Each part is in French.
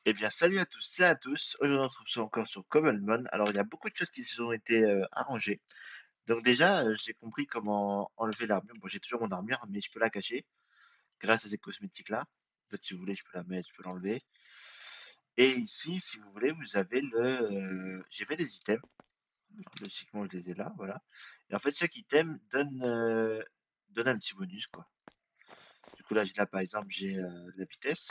Eh bien, salut à tous et à tous. Aujourd'hui, on se retrouve encore sur Common. Alors, il y a beaucoup de choses qui se sont été arrangées. Donc déjà, j'ai compris comment enlever l'armure. Bon, j'ai toujours mon armure, mais je peux la cacher grâce à ces cosmétiques-là. En fait, si vous voulez, je peux la mettre, je peux l'enlever. Et ici, si vous voulez, vous avez j'ai fait des items. Alors, logiquement, je les ai là, voilà. Et en fait, chaque item donne un petit bonus, quoi. Du coup, là, par exemple, j'ai la vitesse.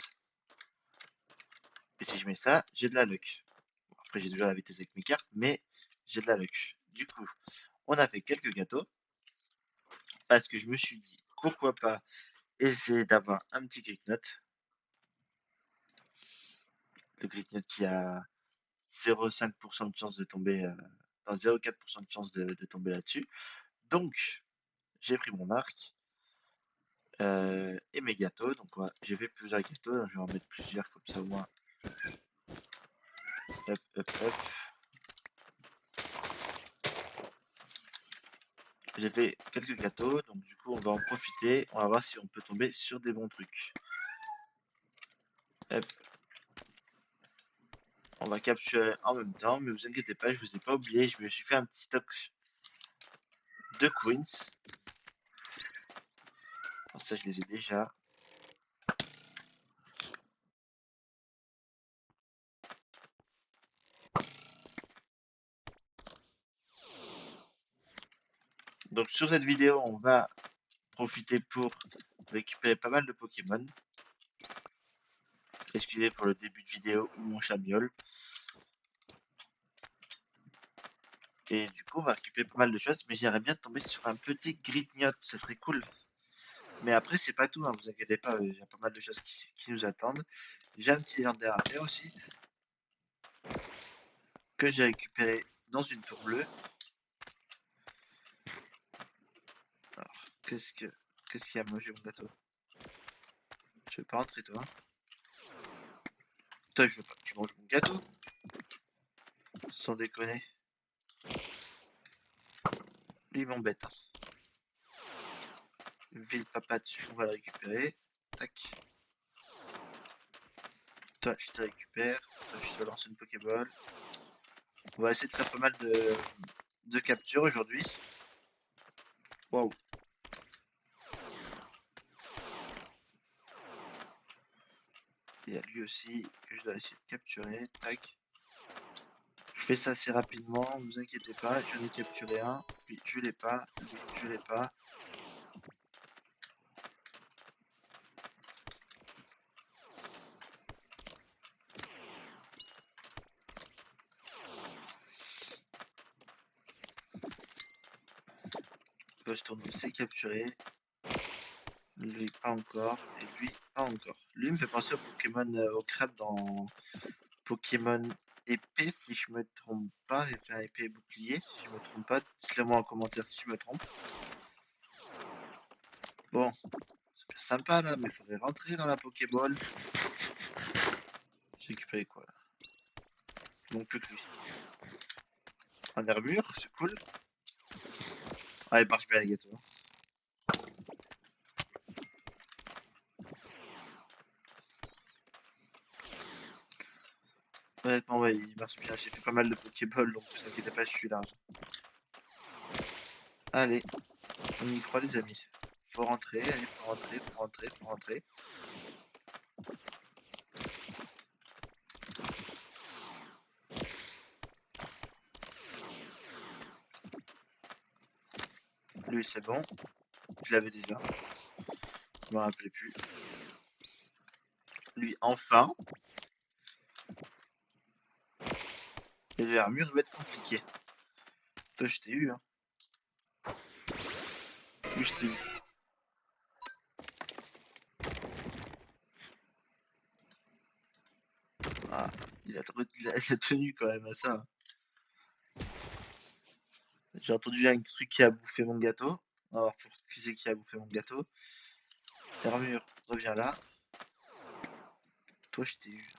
Et si je mets ça, j'ai de la luck. Bon, après, j'ai déjà la vitesse avec mes cartes, mais j'ai de la luck. Du coup, on a fait quelques gâteaux parce que je me suis dit pourquoi pas essayer d'avoir un petit Greek Note. Le Greek Note qui a 0,5% de chance de tomber, dans 0,4% de chance de tomber là-dessus. Donc, j'ai pris mon arc et mes gâteaux. Donc, j'ai fait plusieurs gâteaux. Donc, je vais en mettre plusieurs comme ça au moins. Hop, hop, hop. J'ai fait quelques gâteaux, donc du coup on va en profiter, on va voir si on peut tomber sur des bons trucs. Hop. On va capturer en même temps, mais vous inquiétez pas, je vous ai pas oublié, je me suis fait un petit stock de queens. Alors ça je les ai déjà. Donc sur cette vidéo, on va profiter pour récupérer pas mal de Pokémon. Excusez pour le début de vidéo où mon chat miaule. Et du coup, on va récupérer pas mal de choses, mais j'aimerais bien tomber sur un petit Gritnot, ça serait cool. Mais après, c'est pas tout, hein, vous inquiétez pas, il y a pas mal de choses qui nous attendent. J'ai un petit légendaire à faire aussi, que j'ai récupéré dans une tour bleue. Alors, qu'est-ce qu'il y a à manger mon gâteau? Je veux pas rentrer toi. Toi, je veux pas que tu manges mon gâteau. Sans déconner. Lui, il m'embête. Hein. Ville papa dessus, on va le récupérer. Tac. Toi, je te récupère. Toi, je te lance une Pokéball. On va essayer de faire pas mal de captures aujourd'hui. Waouh. Il y a lui aussi que je dois essayer de capturer. Tac. Je fais ça assez rapidement, ne vous inquiétez pas. J'en ai capturé un. Lui, je l'ai pas. Lui, je l'ai pas. Tourne, c'est capturé. Lui, pas encore. Et lui, pas encore. Lui me fait penser au Pokémon, au crabe dans Pokémon épée, si je me trompe pas. Enfin, épée et bouclier, si je me trompe pas. Dites-le moi en commentaire si je me trompe. Bon, c'est bien sympa là, mais il faudrait rentrer dans la Pokéball. J'ai récupéré quoi là? Non plus que lui. En armure, c'est cool. Ah, il marche bien les gâteaux. Honnêtement, ouais, il marche bien. J'ai fait pas mal de Pokéball, donc ne vous inquiétez pas, je suis large. Allez, on y croit les amis. Faut rentrer, allez, faut rentrer, faut rentrer, faut rentrer. Lui, c'est bon. Je l'avais déjà. Je me rappelais plus. Lui, enfin. Et l'armure va être compliqué. Toi, je t'ai eu, hein. Lui, je t'ai eu. Ah, il a tenu quand même à ça. J'ai entendu un truc qui a bouffé mon gâteau. On va voir pour qui c'est qui a bouffé mon gâteau. L'armure, reviens là. Toi, je t'ai eu.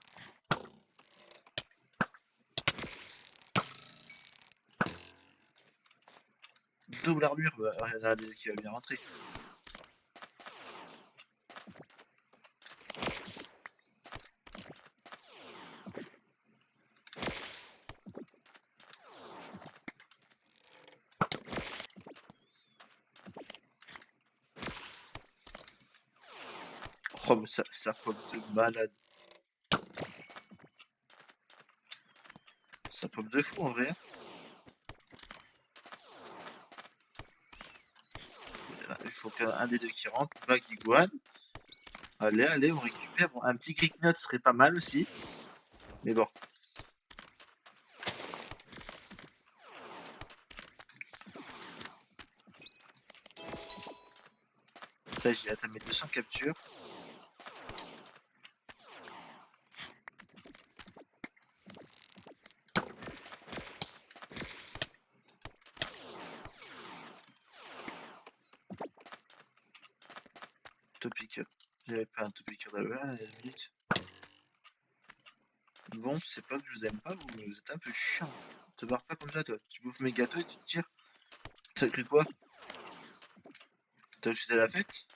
Double armure, bah, il y en a un qui va bien rentrer. Oh, mais ça pop de malade. Ça pop de fou en vrai. Il faut qu'un des deux qui rentre. Bag Iguane. Allez, allez, on récupère. Bon, un petit Cricknut serait pas mal aussi. Mais bon. Ça, j'ai atteint mes 200 captures. Topic. J'avais pas un topic dans le à la minute. Bon, c'est pas que je vous aime pas, vous êtes un peu chiant. Te barre pas comme ça, toi. Tu bouffes mes gâteaux et tu te tires. T'as cru quoi? T'as cru que c'était la fête?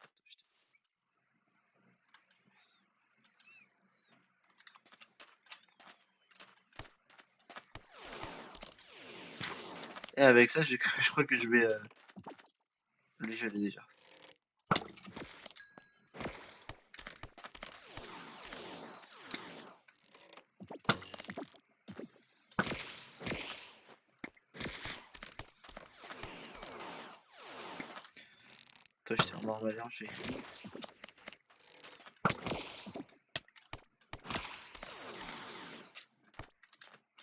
Et avec ça, je crois que je vais le geler déjà. Toi, j'étais en normal, j'ai.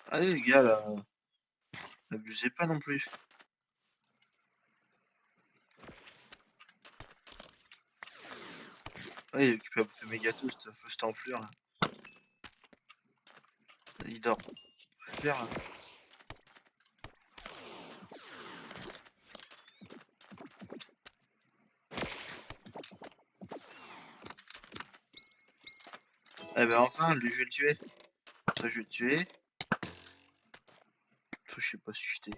Allez, les gars, là. Abusez pas non plus. Ouais, il est occupé à bouffer mes gâteaux, cette enflure là. Il dort. Faut le faire là. Eh ben enfin, lui je vais le tuer. Toi je vais le tuer. Toi je sais pas si je t'ai.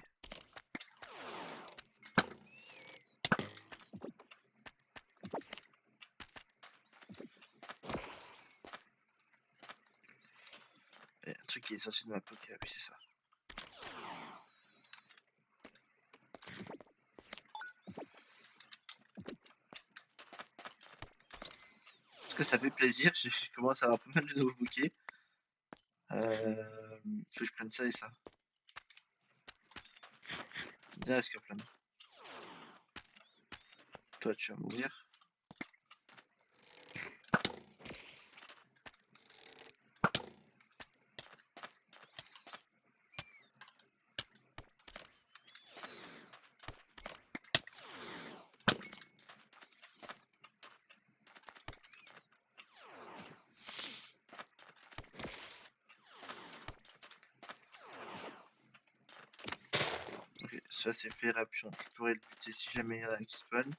Il y a un truc qui est sorti de ma pocket, ah oui c'est ça. Parce que ça fait plaisir, je commence à avoir pas mal de nouveaux bouquets. Faut que je prenne ça et ça. Viens Escaplan. Toi tu vas mourir. Ok, ça c'est fait, Rapion. Je pourrais le buter si jamais il y en a qui spawn.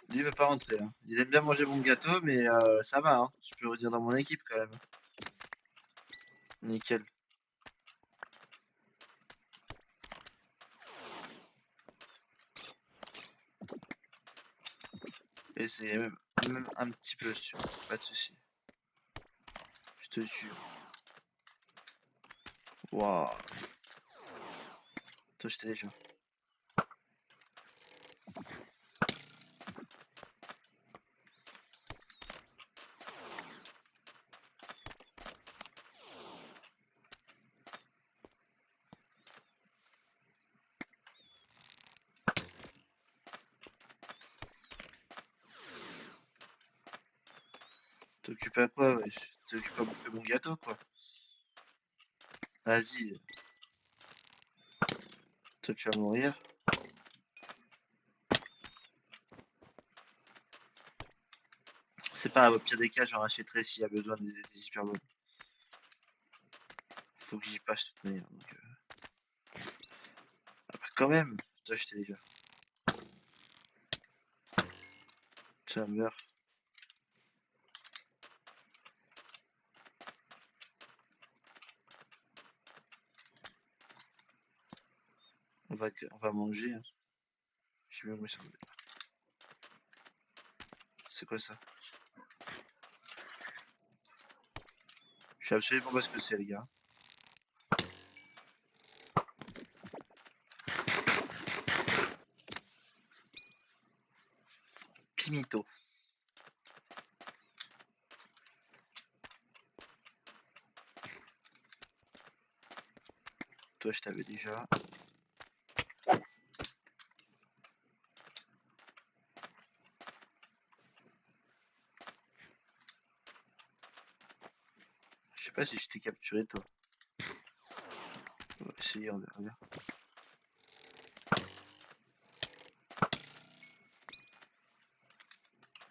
Lui il veut pas rentrer. Hein. Il aime bien manger mon gâteau, mais ça va. Hein. Je peux redire dans mon équipe quand même. Nickel. Et c'est même un petit peu sûr. Pas de soucis. Je te jure. Waouh. Toi, je t'ai déjà. T'occupes à quoi, wesh? T'occupes à bouffer mon gâteau, quoi. Vas-y. Toi, tu vas mourir. C'est pas grave, au pire des cas, j'en rachèterai s'il y a besoin des hyperboles. Faut que j'y passe de toute manière. Donc, ah bah, quand même. Toi, je t'ai déjà. Ça meurt. On va manger. Hein. J'ai mis où ça. C'est quoi ça? Je sais absolument pas ce que c'est, les gars. Pimito. Toi, je t'avais déjà. Je sais pas si je t'ai capturé, toi. On va essayer, on verra bien.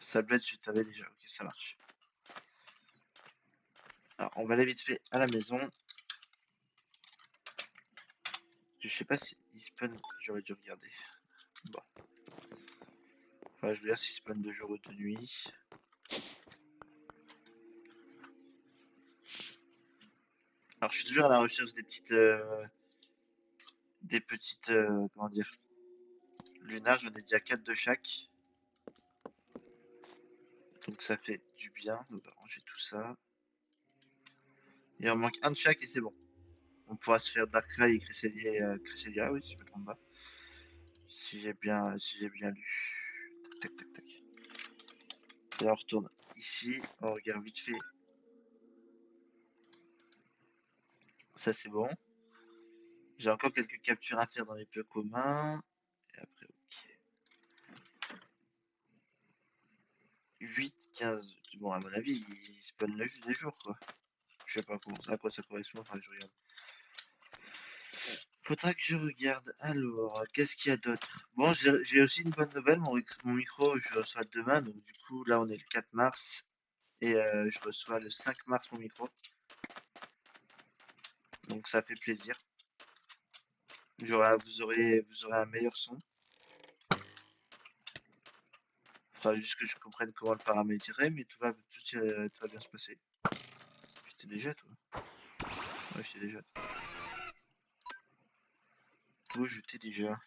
Sablette, je t'avais déjà. Ok, ça marche. Alors, on va aller vite fait à la maison. Je sais pas si il spawn. J'aurais dû regarder. Bon. Enfin, je veux dire s'il spawn de jour ou de nuit. Alors, je suis toujours à la recherche des petites. Comment dire. Lunaires, j'en ai déjà 4 de chaque. Donc, ça fait du bien. On va ranger tout ça. Il en manque un de chaque et c'est bon. On pourra se faire Darkrai et Cresselia, oui, si je me trompe pas. Si j'ai bien lu. Tac, tac, tac. Et on retourne ici. On regarde vite fait. Ça, c'est bon. J'ai encore quelques captures à faire dans les lieux communs. Et après, ok. 8, 15. Bon, à mon avis, il spawn les jours, quoi. Je sais pas à quoi ça correspond. Enfin, je regarde. Faudra que je regarde. Alors, qu'est-ce qu'il y a d'autre? Bon, j'ai aussi une bonne nouvelle. Mon micro, je le reçois demain. Donc, du coup, là, on est le 4 mars. Et je reçois le 5 mars mon micro. Donc, ça fait plaisir. Vous aurez un meilleur son. Faudra juste que je comprenne comment le paramétrer. Mais tout va bien se passer. J'étais déjà, toi. Ouais, j'étais déjà. Toi, j'étais déjà.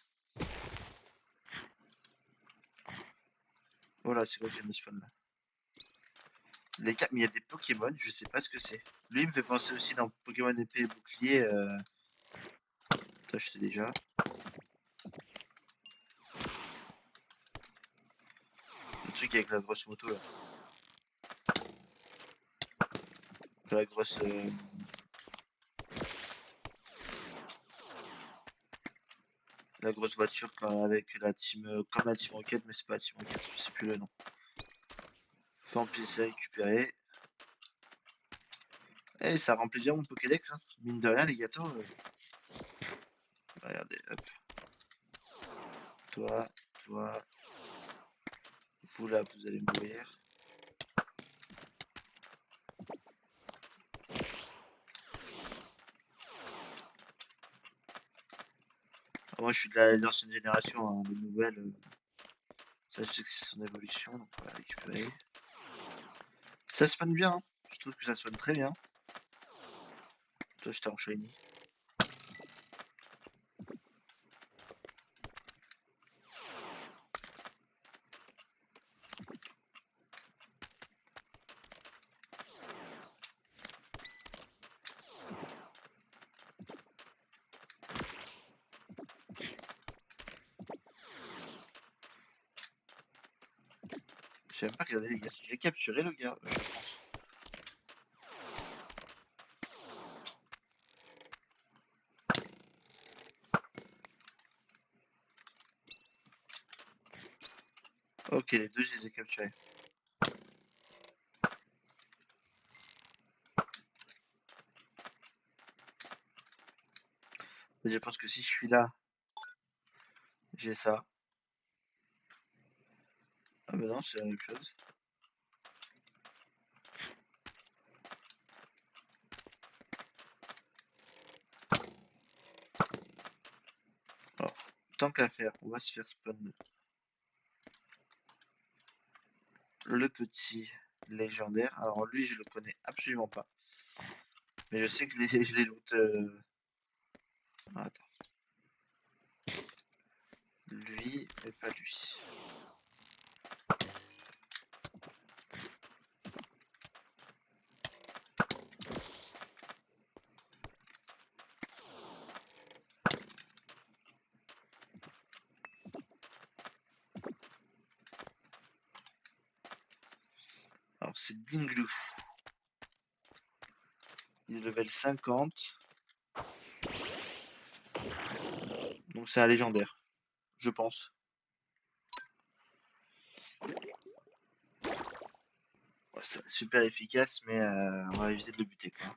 Voilà, c'est quoi qui me spawn là? Mais il y a des Pokémon, je sais pas ce que c'est. Lui, il me fait penser aussi dans Pokémon épée et bouclier. Toi, je sais déjà. Le truc avec la grosse moto là. Enfin, la grosse. La grosse voiture avec la team. Comme la team Rocket, mais c'est pas la team Rocket, je sais plus le nom. Pièce à récupérer. Eh, ça remplit bien mon Pokédex, hein. Mine de rien, les gâteaux. Regardez, hop. Toi, toi. Vous là, vous allez mourir. Ah, moi, je suis de l'ancienne génération, hein. Les nouvelles. Ça, je sais que c'est son évolution, donc on va récupérer. Ça spawn bien, hein. Je trouve que ça spawn très bien. Toi, j'étais en shiny. J'ai même pas regardé les gars. J'ai capturé le gars, je pense. Ok, les deux, je les ai capturés. Mais je pense que si je suis là, j'ai ça. Ah bah non, c'est la même chose. Alors, tant qu'à faire, on va se faire spawn le petit légendaire. Alors lui, je le connais absolument pas. Mais je sais que je les loot. Attends. Lui, mais pas lui. Alors c'est Dinglou. Il est level 50. Donc c'est un légendaire, je pense. Ouais, c'est super efficace, mais on va éviter de le buter, quoi.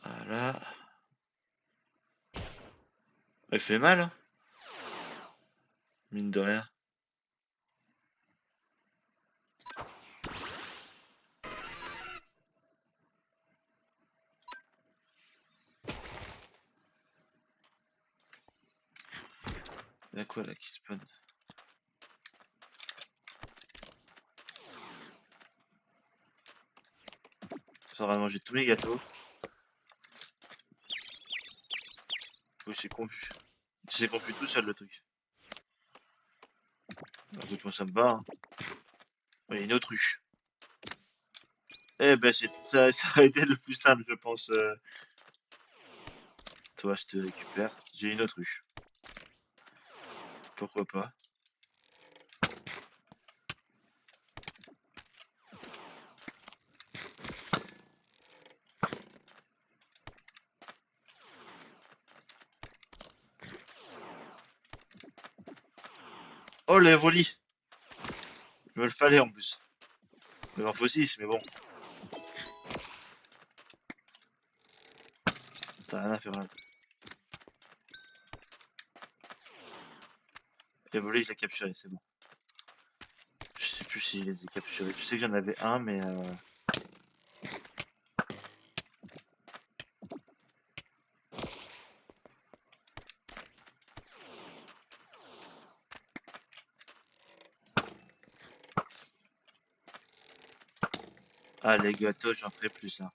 Voilà. Il fait mal, hein, mine de rien. Il y a quoi là qui spawn? Ça va manger tous mes gâteaux. Oui, c'est confus. C'est confus tout seul le truc. Écoute, moi ça me va. Hein. Oui, une autruche. Eh ben, ça aurait été le plus simple, je pense. Toi, je te récupère. J'ai une autruche. Pourquoi pas? Oh, les volis! Il me le fallait en plus. Il m'en faut 6, mais bon. T'as rien à faire là. Les volis, je l'ai capturé, c'est bon. Je sais plus si je les ai capturés. Je sais que j'en avais un, mais ah, les gâteaux, j'en ferai plus, hein.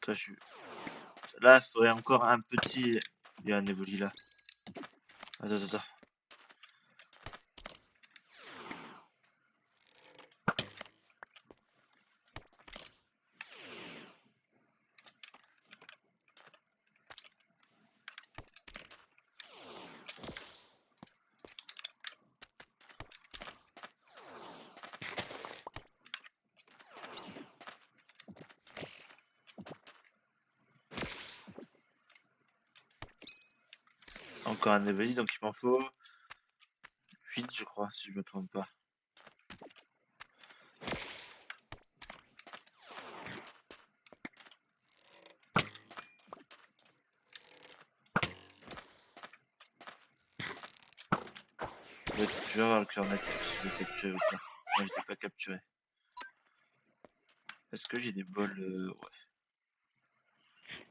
Toi, là, il faudrait encore un petit. Il y a un évoli là. Attends. Encore un évoli, donc il m'en faut 8, je crois, si je me trompe pas. Je vais avoir le cœur natif si je l'ai capturé ou pas. Non, je l'ai pas capturé. Est-ce que j'ai des bols ouais.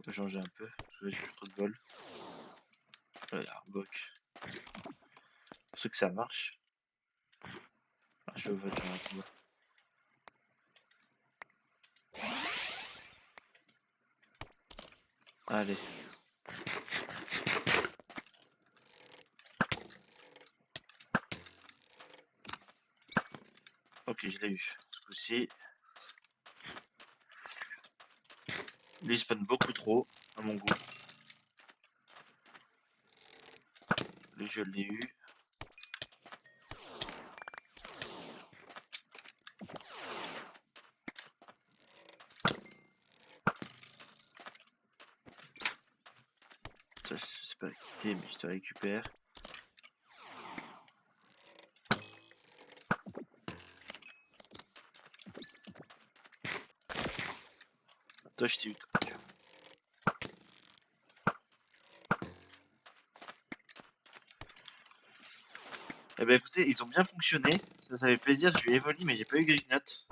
Je vais changer un peu, parce que là j'ai plus trop de bols. Là, il y a un boc. Pour ceux que ça marche. Ah, je vais voter un combat. Allez. Ok, je l'ai eu. Ce coup-ci. Lui, il spawn beaucoup trop, à mon goût. Lui, je l'ai eu. Ça, je sais pas quitter, mais je te récupère. Toi, je t'ai eu, toi. Eh ben écoutez, ils ont bien fonctionné. Ça fait plaisir, j'ai eu Evoli, mais j'ai pas eu Grignotte.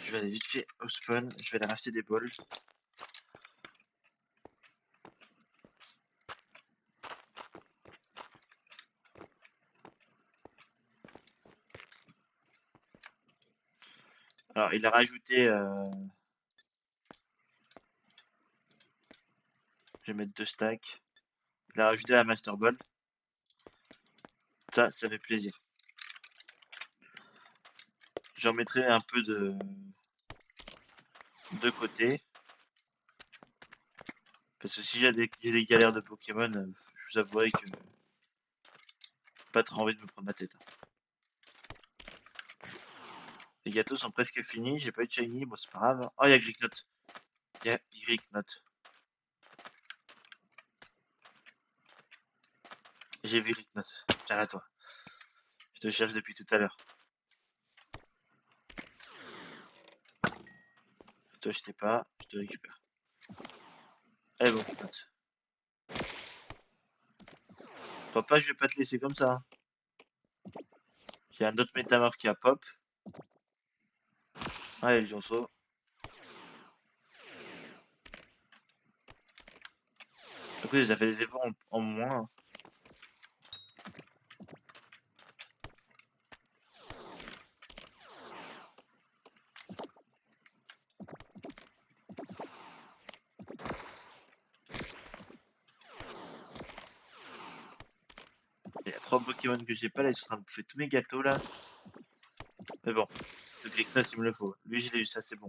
Je vais aller vite fait au spawn, je vais aller racheter des bols. il a rajouté... Je vais mettre 2 stacks. Il a rajouté la Master Ball. Ça fait plaisir. J'en mettrai un peu de côté. Parce que si j'ai des galères de Pokémon, je vous avouerai que pas trop envie de me prendre la tête. Les gâteaux sont presque finis, j'ai pas eu de shiny, bon c'est pas grave. Oh, il y a Gricknot. Il y a Gricknot. J'ai vu Gricknot. Tiens à toi. Je te cherche depuis tout à l'heure. Toi je t'ai pas, je te récupère. Eh bon, Gricknot. Crois pas, je vais pas te laisser comme ça. Hein. Il y a un autre métamorphe qui a pop. Ah, et le lionceau. Du coup, ça fait des efforts en moins. Hein. Il y a 3 Pokémon que j'ai pas là, ils sont en train de bouffer tous mes gâteaux là. Mais bon, le Gricknot il me le faut. Lui, j'ai eu ça, c'est bon.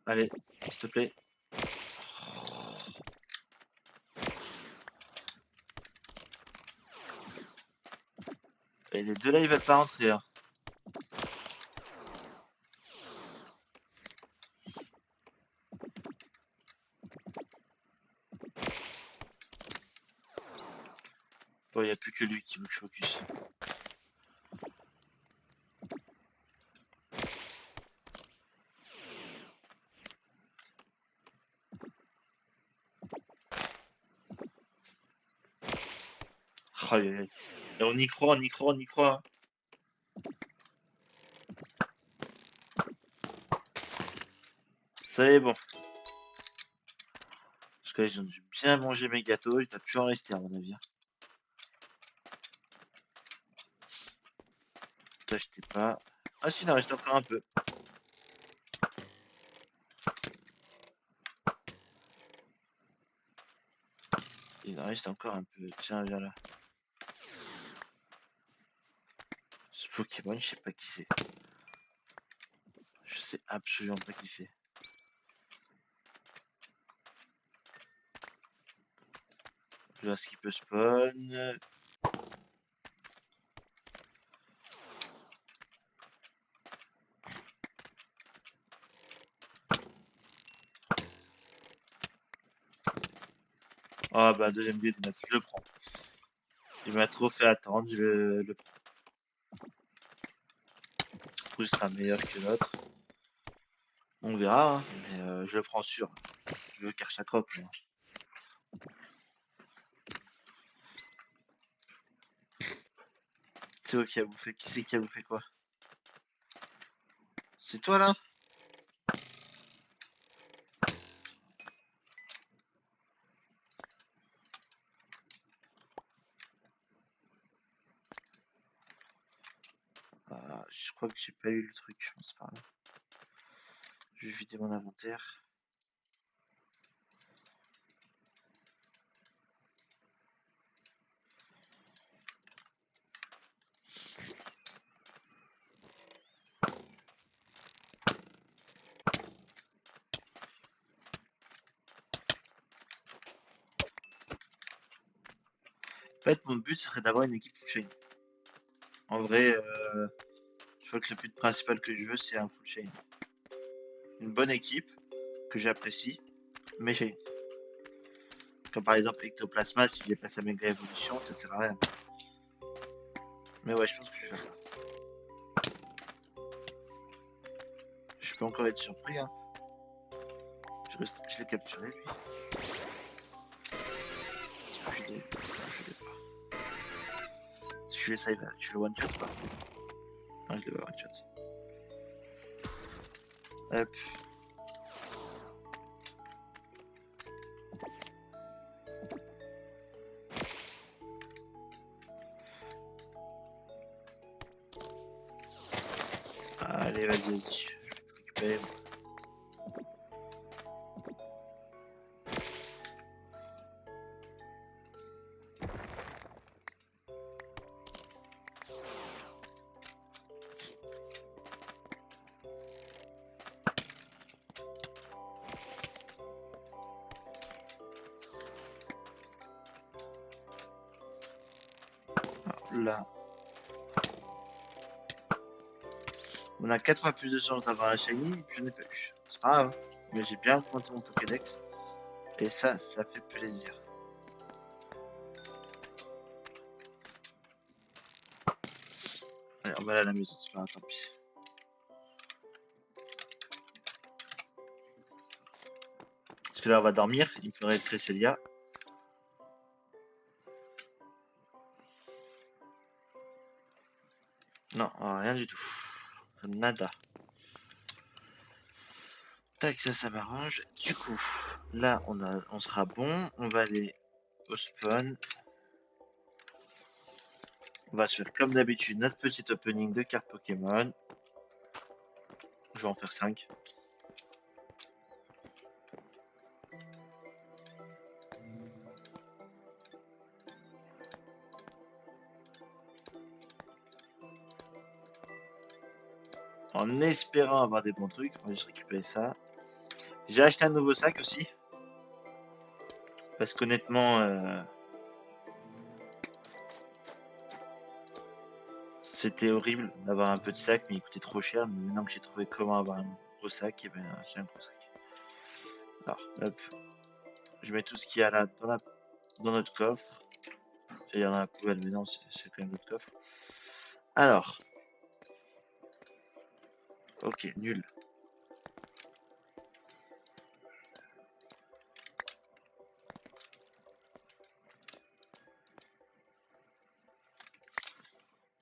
Allez, s'il te plaît. Et les deux là, ils veulent pas rentrer. Hein. Bon, il n'y a plus que lui qui veut que je focus. Oh, et on y croit, on y croit, on y croit. C'est bon. Parce que là, ils ont dû bien manger mes gâteaux, il doit plus en rester à mon avis. Hein. Toi, je t'ai pas. Ah si, il en reste encore un peu. Il en reste encore un peu. Tiens, viens là. Ce Pokémon, je sais pas qui c'est. Je sais absolument pas qui c'est. Je vois ce qui peut spawn. Ah bah deuxième build, je le prends. Il m'a trop fait attendre, je le prends. Il sera meilleur que l'autre. On verra, hein, mais je le prends sûr. Je veux Karchakroc, moi. C'est toi qui a bouffé. Qui c'est qui a bouffé quoi? C'est toi là? Ah, je crois que j'ai pas eu le truc, c'est pas grave. Je vais vider mon inventaire. En fait, mon but ce serait d'avoir une équipe full chain. En vrai, je crois que le but principal que je veux, c'est un full chain. Une bonne équipe que j'apprécie, mais chain. Comme par exemple Ectoplasma, si je l'ai passé à Mega Evolution, ça sert à rien. Mais ouais, je pense que je vais faire ça. Je peux encore être surpris, hein. Je l'ai capturé, lui. Je l'ai pas. tu fais ça, tu le one shot quoi. Non, je le one shot. Hop. Allez, vas-y, je vais récupérer. Là, on a 4 fois plus de chance d'avoir un shiny, puis je n'ai pas eu. C'est pas grave, mais j'ai bien augmenté mon Pokédex et ça fait plaisir. Allez, on va aller à la maison, c'est pas grave, tant pis. Parce que là, on va dormir, il me faudrait Cresselia. Non, rien du tout. Nada. Tac, ça m'arrange. Du coup, là, on sera bon. On va aller au spawn. On va se faire comme d'habitude notre petit opening de cartes Pokémon. Je vais en faire 5. En espérant avoir des bons trucs, on va juste récupérer ça. J'ai acheté un nouveau sac aussi. Parce qu'honnêtement, c'était horrible d'avoir un petit sac, mais il coûtait trop cher. Mais maintenant que j'ai trouvé comment avoir un gros sac, et ben, j'ai un gros sac. Alors, hop. Je mets tout ce qu'il y a là dans notre coffre. Il y en a dans la poubelle, mais non, c'est quand même notre coffre. Alors. Ok, nul.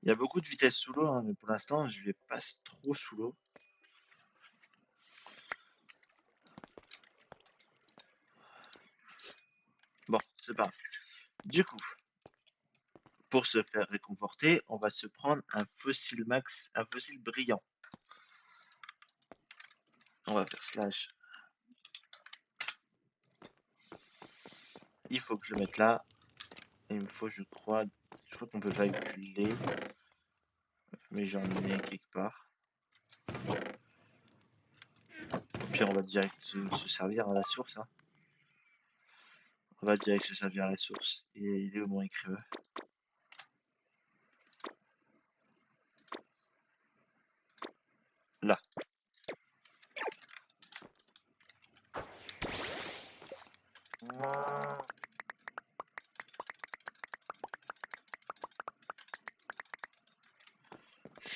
Il y a beaucoup de vitesse sous l'eau, hein, mais pour l'instant, je vais pas trop sous l'eau. Bon, c'est pas grave. Du coup, pour se faire réconforter, on va se prendre un fossile max, un fossile brillant. On va faire slash. Il faut que je le mette là. Et il me faut, je crois qu'on peut calculer. Mais j'en ai quelque part. Au pire, on va direct se servir à la source. Hein. On va direct se servir à la source. Et il est où mon écrivain? Là.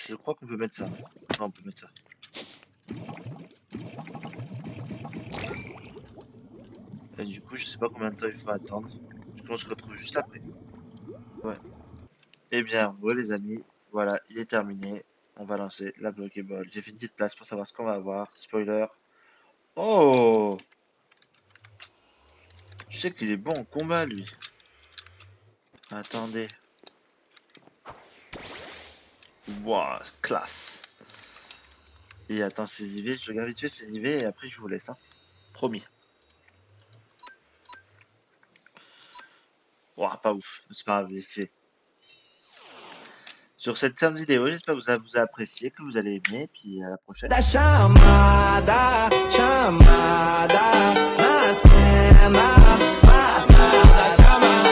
Je crois qu'on peut mettre ça. Non, on peut mettre ça. Et du coup, je sais pas combien de temps il faut attendre. Du coup, on se retrouve juste après. Ouais. Eh bien, ouais les amis, voilà, il est terminé. On va lancer la Pokéball. J'ai fait une petite place pour savoir ce qu'on va avoir. Spoiler. Oh! Je sais qu'il est bon en combat, lui. Attendez. Waouh, classe. Et attends, ces IV, je regarde vite fait ces IV et après je vous laisse. Hein. Promis. Waouh, pas ouf. C'est pas grave, laissez. Sur cette simple vidéo, j'espère que ça vous a apprécié, que vous allez aimer, puis à la prochaine. Da chamada, chamada, na cena.